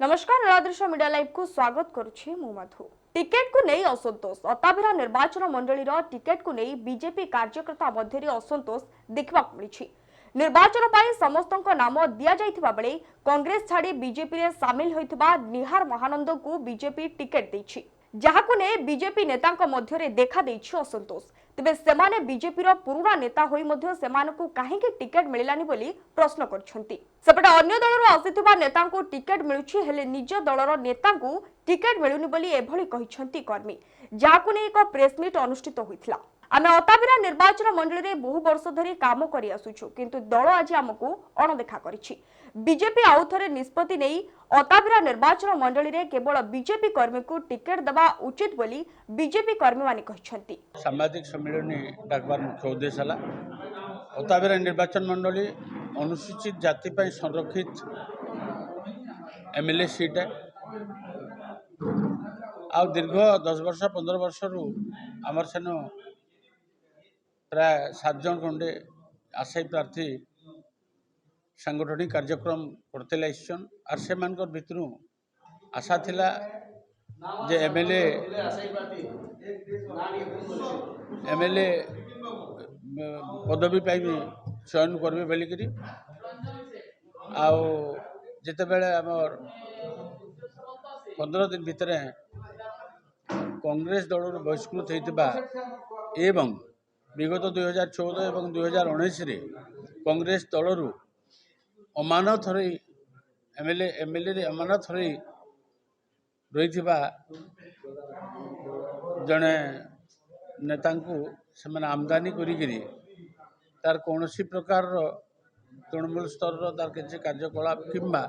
नमस्कार नलादृश्य media live को स्वागत करुछि मु मधु। टिकेट को नहीं असंतोष अताबिरा निर्वाचन मंडली टिकेट को नहीं बीजेपी कार्यकर्ता मध्य असंतोष देखा मिली। निर्वाचन पर समस्त नाम दि जाइथिबा बेले कांग्रेस छाड़ी बीजेपी रे सामिल होइथिबा निहार महानंद को बीजेपी टिकेट देछि, जहाकु ने बीजेपी नेतांक मध्यरे देखा देछि असंतोष। तेबे सेमाने बीजेपी रो पुराना नेता होई मध्य सेमानकु काहेकि टिकेट मिलिलानी बोली प्रश्न करछंती। सेपटे अन्य दलरो आसिथिबा नेतांकु टिकेट मिलुछि हेले निज दलरो नेतांकु टिकेट मिलुनी बोली एभली कहिछंती कर्मी, जहाकु ने एक प्रेस मीट अनुष्ठित होइथिला। आमे अताबिरा निर्वाचन मंडली रे बहु वर्ष धरि काम करि आसुछु, किंतु दल आज हमकु अणदेखा करिछि। बीजेपी आउथरे निष्पत्ति नै अताबिरा निर्वाचन मंडली रे केवल बीजेपी कर्मी को टिकेट दबा उचित बोली बीजेपी कर्मी माने कहिछंती। सामाजिक सम्मेलन डाकबार मुख्य उद्देश्य है अताबिरा निर्वाचन मंडली अनुसूचित जाति पर संरक्षित एमएलए सीट है। आ दीर्घ 10 वर्ष 15 वर्ष आमर सेन प्राय 7 जन खंडे आशायी प्रार्थी सांगठनिक कार्यक्रम करते आर से भितर आशा थिला जे एमएलए पदवी पाई चयन करबे बोलिकी आते बेले आमर 15 दिन भितर कांग्रेस दल बहिष्कृत होता एवं विगत 2014 और 2019 रे कांग्रेस दल अमानत रही एमएलए अमानत रही जड़े नेता से आमदानी करी तार कौन प्रकार तृणमूल स्तर तार किसी कार्यकलाप किंबा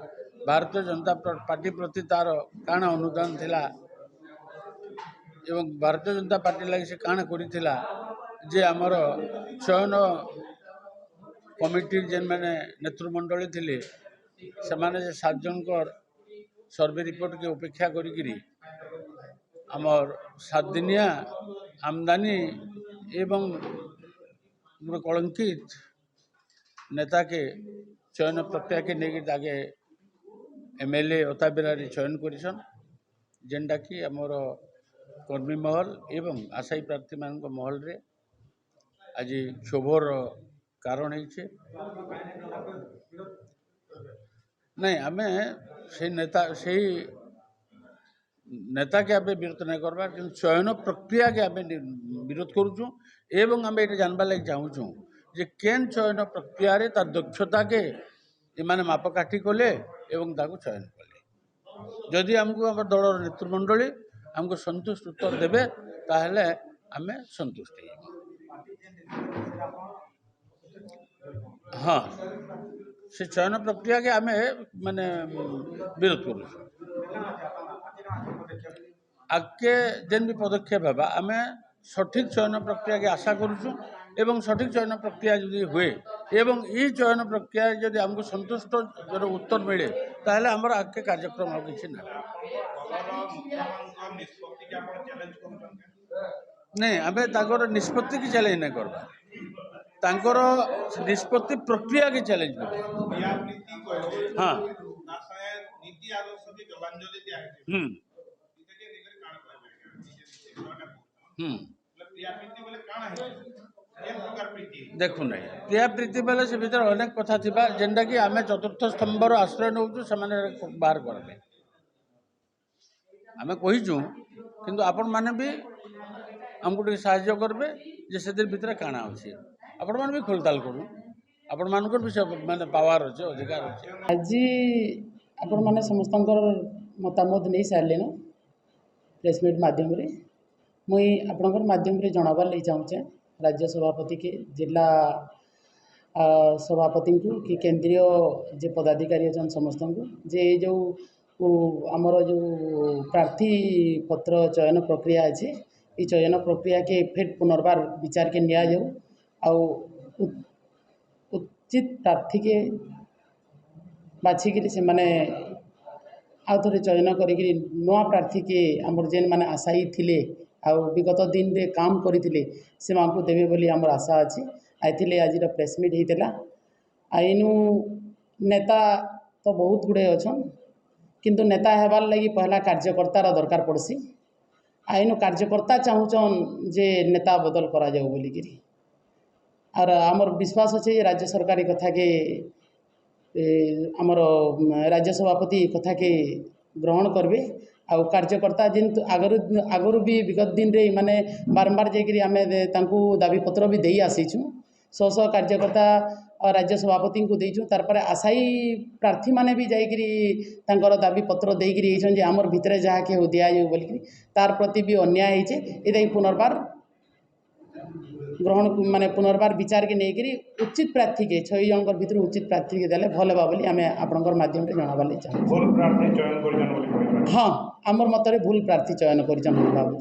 भारतीय जनता पार्टी प्रति तार काण अनुदान थिला एवं भारतीय जनता पार्टी लगी से काण करिथिला जे आमर चयन कमिटी जेन मैंने नेतृमंडली थिले से माने 7 जनकर सर्वे रिपोर्ट के उपेक्षा करी आमर 7 दिनिया आमदानी एवं कलंकित नेता के चयन प्रक्रिया के लेकिन आगे एमएलए अताबिरा चयन करिसन जेनटा कि आमर कर्मी महल एवं आशायी प्रार्थी मान महल रे आज क्षोभर कारण है। नहीं आम से नेता के आम विरोध नहीं करवा कि चयन प्रक्रिया के आम विरोध करुचु एवं आम ये जानवा लगे चाहूँ जे केन चयन प्रक्रिया रे तार दक्षता के इमाने मापकाठी कले एवं ताको चयन कले। जदि आमको आम दल नेतृमंडली आमको संतुष्ट उत्तर देवे ताहले आम संतुष्ट। हाँ से चयन प्रक्रिया के आम माने विरोध करूँ आगे जेन भी पदक्षेप है आम सठिक चयन प्रक्रिया के आशा करुचु एवं सठिक चयन प्रक्रिया यदि हुए एवं ये चयन प्रक्रिया यदि हमको संतुष्ट जो उत्तर मिले ताहले हमर आगे कार्यक्रम आ किसी ना नहीं आम ताकर निष्पत्ति की चैलेंज नहीं करवा तांकर निष्पत्ति प्रक्रिया के चैलेंज कर। हाँ देखु ना प्रिया प्रीति बेले से भीतर अनेक कथा थी जेनटा कि आम चतुर्थ स्तंभर आश्रय नौ बाहर करबे आम कहीचु किंतु आपण माने भी हमको टे साहाय्य करबे जे से भितर काଣା अच्छे आपण मान भी खोलताल करू आपण मान भी माने पावर अच्छे अधिकार अच्छे। आज आपण माने समस्त मतामत नहीं सारे न प्रेस मीट मध्यम मुई आपणकर माध्यम जनाबार नहीं चाहूचे राज्य सभापति के जिला सभापति को कि केंद्रीय जे पदाधिकारी अच्छा समस्त को जे जो आमर जो प्रार्थी पत्र चयन प्रक्रिया अच्छे ये चयन प्रक्रिया के फिर पुनर्बार विचार के निया जाऊ आउ उचित प्रार्थी के बाछिकी से माने आउ थे चयन करी नुआ प्रार्थी के आमर जेन माने आशायी थिले आउ विगत दिन रे काम करते से मानक देवे बोली आमर आशा अच्छी आई आज प्रेस मीट होता आईनु नेता तो बहुत गुड़े अच्छा किंतु नेता हेबार लगी पहला कार्यकर्तार दरकार पड़सी आइनु कार्यकर्ता चाहूचन जे नेता बदल करा जाऊ बोलिकिरी और आमर विश्वास अच्छे राज्य सरकारी कथा के आमर राज्य सभापति कथा के ग्रहण करबे आउ कार्यकर्ता जिन आगरू भी विगत दिन रे माने बारंबार जाकरी आमे तांकू दाबी पत्र भी देई आसीछु सौ कार्यकर्ता और राज्य सभापति को देइछु तार पर आशायी प्रार्थी माने भी जाकरी तांकर दाबी पत्र देकरी जे आमर भितरे जहा के हो दिया जाऊ बोलिकरी तार प्रति भी अन्याय होइछे एदै पुनर्बार ग्रहण माने पुनर्बार विचार के नेकरी उचित प्रार्थी के 6 जनकर भितर उचित प्रार्थी के देले भल बा बोली आमे आपनकर माध्यम रे जणाबाले चाहू भूल प्रार्थी चयन करिजन बोली कहबा हाँ आमर मतरे भूल प्रार्थी चयन करिजन बाबू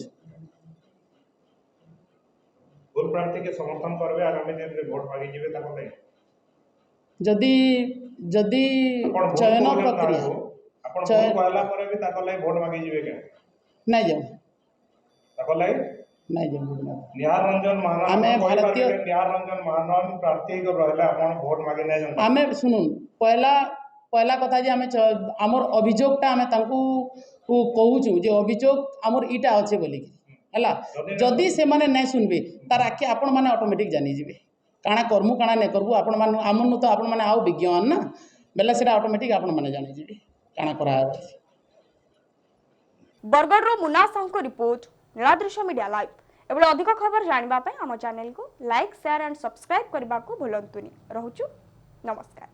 भूल प्रार्थी के समर्थन करबे आगामी दिन रे वोट मागी जिवे ताको नै जदि जदि चयन प्रक्रिया आपण चयन- भूल कहला पर भी ताको नै वोट मागी जिवे के नहीं जाऊ ताको नै नहीं जाऊ निहार रंजन महानन आमे भारतीय- निहार रंजन महानन प्रार्थी को रहला आपण वोट मागी नै जन आमे सुनुन पहला कथा जे आमे आमर अभियोगटा आमे तांकू कहूचु जे अभियोग आमर इटा अच्छे बोली हैला जदि से माने नहीं सुनबे तार आखे आपण माने ऑटोमेटिक जानी जिवे काना करमु काना नहीं करबू आपण मान आमन तो आपण माने आउ विज्ञान ना बेला सेटा ऑटोमेटिक आपण माने जानी जिवे काना करा Bargarh Munna Sahu report Niladrushya media live एवं अधिक खबर जानवा आम चैनल को लाइक शेयर एंड सब्सक्राइब करने को भूलंतुनि। रहुछु नमस्कार।